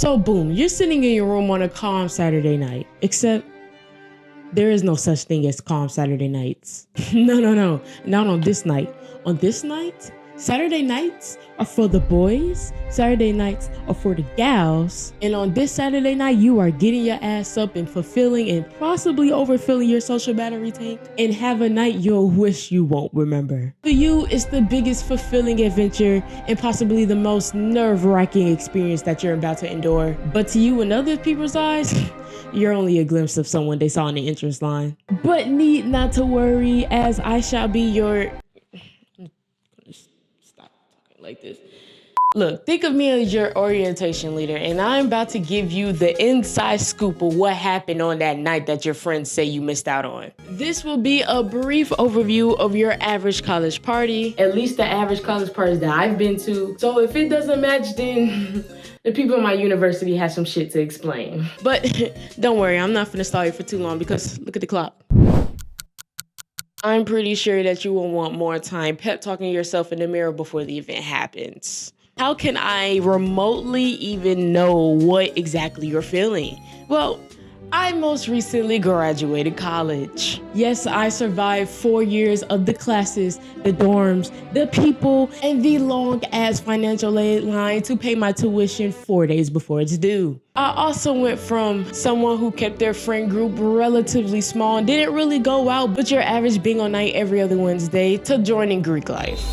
So boom, you're sitting in your room on a calm Saturday night, except there is no such thing as calm Saturday nights. No, not on this night. On this night, Saturday nights are for the boys, Saturday nights are for the gals, and on this Saturday night, you are getting your ass up and fulfilling and possibly overfilling your social battery tank and have a night you'll wish you won't remember. For you, it's the biggest fulfilling adventure and possibly the most nerve-wracking experience that you're about to endure. But to you and other people's eyes, you're only a glimpse of someone they saw on the entrance line. But need not to worry, as I shall be your... Stop talking like this. Look, think of me as your orientation leader, and I'm about to give you the inside scoop of what happened on that night that your friends say you missed out on. This will be a brief overview of your average college party, at least the average college parties that I've been to. So if it doesn't match, then the people in my university have some shit to explain. But don't worry, I'm not finna stall you for too long because look at the clock. I'm pretty sure that you will want more time pep talking yourself in the mirror before the event happens. How can I remotely even know what exactly you're feeling? Well, I most recently graduated college. Yes, I survived 4 years of the classes, the dorms, the people, and the long-ass financial aid line to pay my tuition 4 days before it's due. I also went from someone who kept their friend group relatively small and didn't really go out but your average bingo night every other Wednesday to joining Greek life.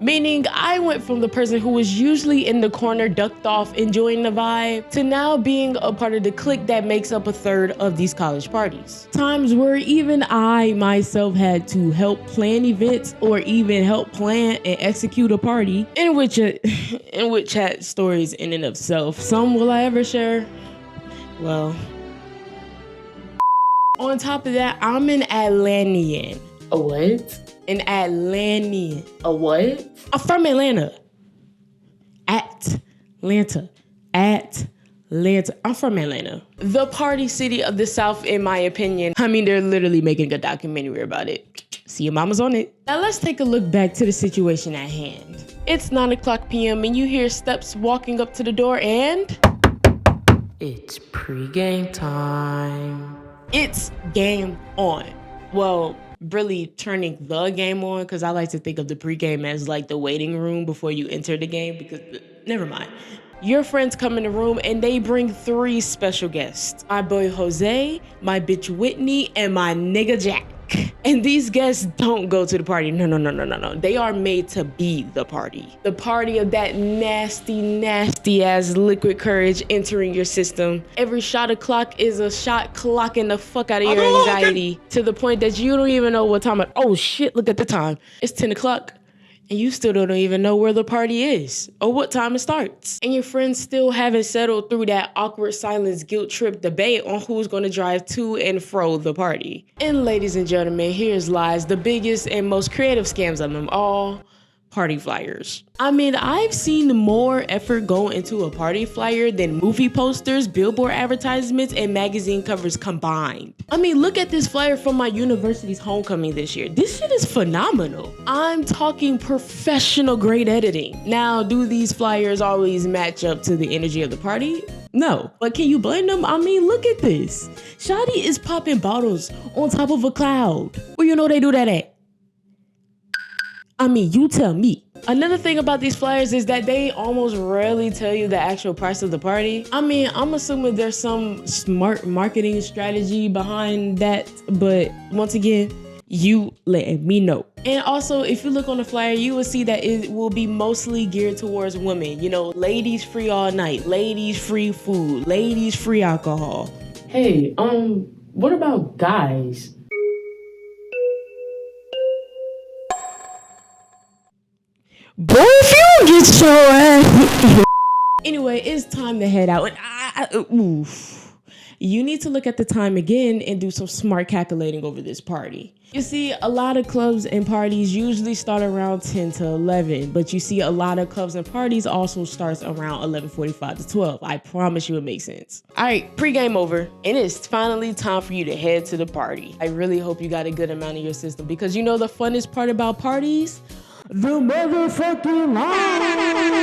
Meaning I went from the person who was usually in the corner ducked off enjoying the vibe to now being a part of the clique that makes up a third of these college parties. Times where even I myself had to help plan events or even help plan and execute a party in which had stories in and of self. Some will I ever share? Well, on top of that, I'm an Atlantean. A what? An Atlantean. A what? I'm from Atlanta. Atlanta. I'm from Atlanta. The party city of the South, in my opinion. I mean, they're literally making a documentary about it. See, your mama's on it. Now let's take a look back to the situation at hand. It's 9:00 p.m. and you hear steps walking up to the door and... It's pre-game time. It's game on. Well, really turning the game on, because I like to think of the pregame as like the waiting room before you enter the game, because never mind. Your friends come in the room and they bring 3 special guests. My boy Jose, my bitch Whitney, and my nigga Jack. And these guests don't go to the party. No. They are made to be the party. The party of that nasty ass liquid courage entering your system. Every shot o'clock is a shot clocking the fuck out of your anxiety to the point that you don't even know what time. Oh shit, look at the time. It's 10 o'clock. And you still don't even know where the party is or what time it starts. And your friends still haven't settled through that awkward silence guilt trip debate on who's gonna drive to and fro the party. And ladies and gentlemen, here's lies the biggest and most creative scams of them all. Party flyers. I mean, I've seen more effort go into a party flyer than movie posters, billboard advertisements, and magazine covers combined. I mean, look at this flyer from my university's homecoming this year. This shit is phenomenal. I'm talking professional grade editing. Now, do these flyers always match up to the energy of the party? No, but can you blame them? I mean, look at this. Shawty is popping bottles on top of a cloud. Where you know they do that at? I mean, you tell me. Another thing about these flyers is that they almost rarely tell you the actual price of the party. I mean, I'm assuming there's some smart marketing strategy behind that, but once again, you letting me know. And also, if you look on the flyer, you will see that it will be mostly geared towards women. You know, ladies free all night, ladies free food, ladies free alcohol. Hey, what about guys? Boy, if you don't get your ass. Anyway, it's time to head out. And you need to look at the time again and do some smart calculating over this party. You see, a lot of clubs and parties usually start around 10 to 11, but you see a lot of clubs and parties also starts around 11:45 to 12. I promise you it makes sense. All right, pregame over, and it's finally time for you to head to the party. I really hope you got a good amount in your system, because you know the funnest part about parties? The motherfucking line!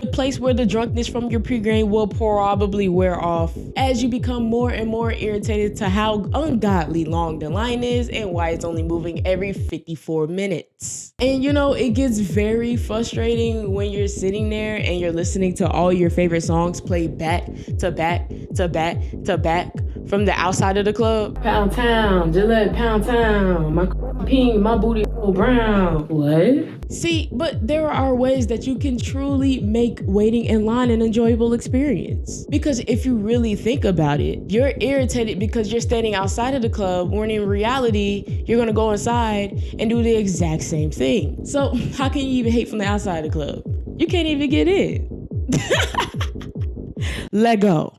The place where the drunkenness from your pregame will probably wear off as you become more and more irritated to how ungodly long the line is and why it's only moving every 54 minutes. And you know, it gets very frustrating when you're sitting there and you're listening to all your favorite songs play back to back to back to back from the outside of the club. Pound Town, Gillette, Pound Town, my pink, my booty brown. What? See, but there are ways that you can truly make waiting in line an enjoyable experience. Because if you really think about it, you're irritated because you're standing outside of the club when in reality, you're gonna go inside and do the exact same thing. So how can you even hate from the outside of the club? You can't even get in. Let go.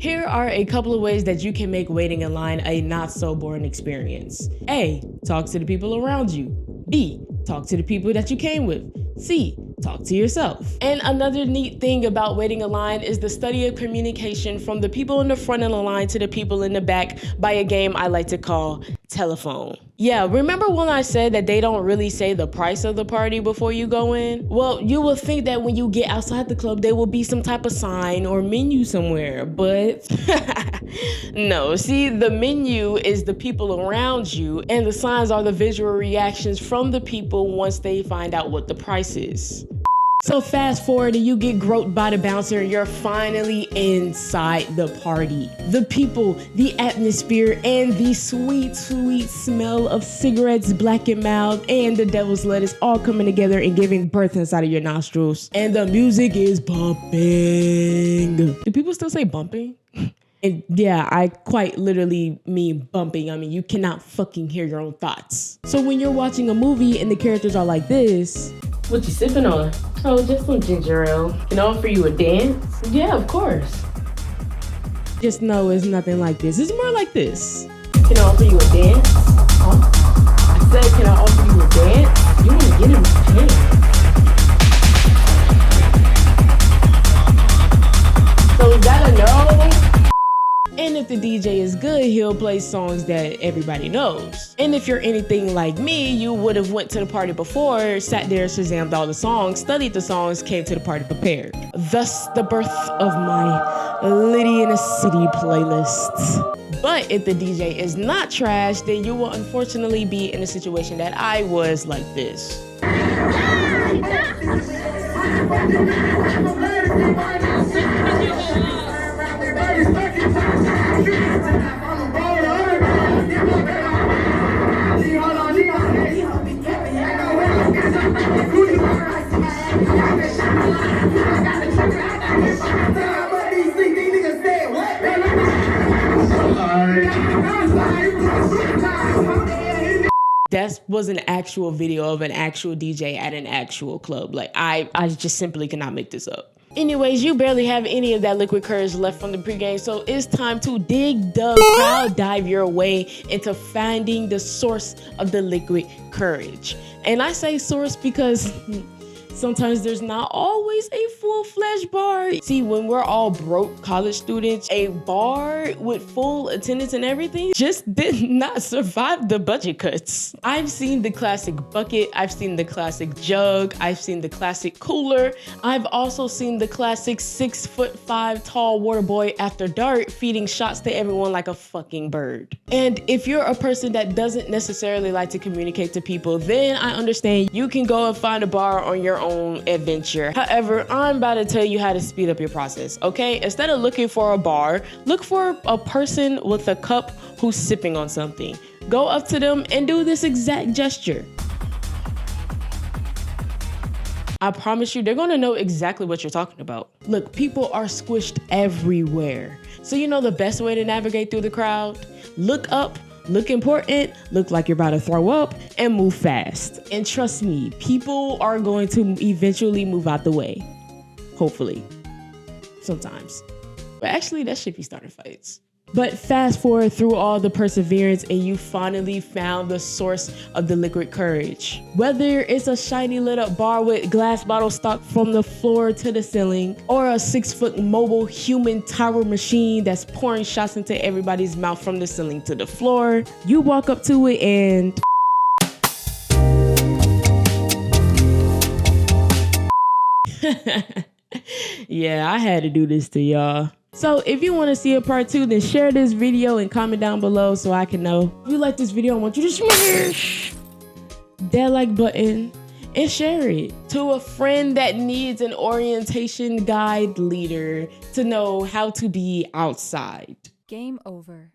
Here are a couple of ways that you can make waiting in line a not so boring experience. A, talk to the people around you. B, talk to the people that you came with. C, talk to yourself. And another neat thing about waiting in line is the study of communication from the people in the front of the line to the people in the back by a game I like to call telephone. Yeah, remember when I said that they don't really say the price of the party before you go in? Well, you will think that when you get outside the club, there will be some type of sign or menu somewhere, but no. See, the menu is the people around you, and the signs are the visual reactions from the people once they find out what the price is. So fast forward and you get groped by the bouncer and you're finally inside the party. The people, the atmosphere, and the sweet, sweet smell of cigarettes, black and mild, and the devil's lettuce all coming together and giving birth inside of your nostrils. And the music is bumping. Do people still say bumping? And yeah, I quite literally mean bumping. I mean, you cannot fucking hear your own thoughts. So when you're watching a movie and the characters are like this, What you sipping on? Oh, just some ginger ale. Can I offer you a dance? Yeah, of course. just know it's nothing like this. It's more like this. Can I offer you a dance? Huh? I said, can I offer you a dance? You want to get in my pants. So is that a no? And if the DJ is good, he'll play songs that everybody knows. And if you're anything like me, you would have went to the party before, sat there, Shazammed all the songs, studied the songs, came to the party prepared. Thus, the birth of my Liddy in a City playlist. But if the DJ is not trash, then you will unfortunately be in a situation that I was, like this. That was an actual video of an actual DJ at an actual club. Like, I just simply cannot make this up. Anyways, you barely have any of that liquid courage left from the pregame, so it's time to dig, dug, crowd dive your way into finding the source of the liquid courage. And I say source because sometimes there's not always a full-fledged bar. See, when we're all broke college students, a bar with full attendance and everything just did not survive the budget cuts. I've seen the classic bucket, I've seen the classic jug, I've seen the classic cooler, I've also seen the classic 6'5" tall water boy after dark feeding shots to everyone like a fucking bird. And if you're a person that doesn't necessarily like to communicate to people, then I understand you can go and find a bar on your own adventure. However, I'm about to tell you how to speed up your process, okay? Instead of looking for a bar, look for a person with a cup who's sipping on something. Go up to them and do this exact gesture. I promise you, they're gonna know exactly what you're talking about. Look, people are squished everywhere. So you know the best way to navigate through the crowd? Look up, look important, look like you're about to throw up, and move fast. And trust me, people are going to eventually move out the way. hopefully. Sometimes. But actually, that should be starting fights. But fast forward through all the perseverance and you finally found the source of the liquid courage. Whether it's a shiny lit up bar with glass bottles stuck from the floor to the ceiling, or a 6-foot mobile human tower machine that's pouring shots into everybody's mouth from the ceiling to the floor, you walk up to it and... Yeah, I had to do this to y'all. So if you want to see a part 2, then share this video and comment down below so I can know. If you like this video, I want you to smash that like button and share it to a friend that needs an orientation guide leader to know how to be outside. Game over.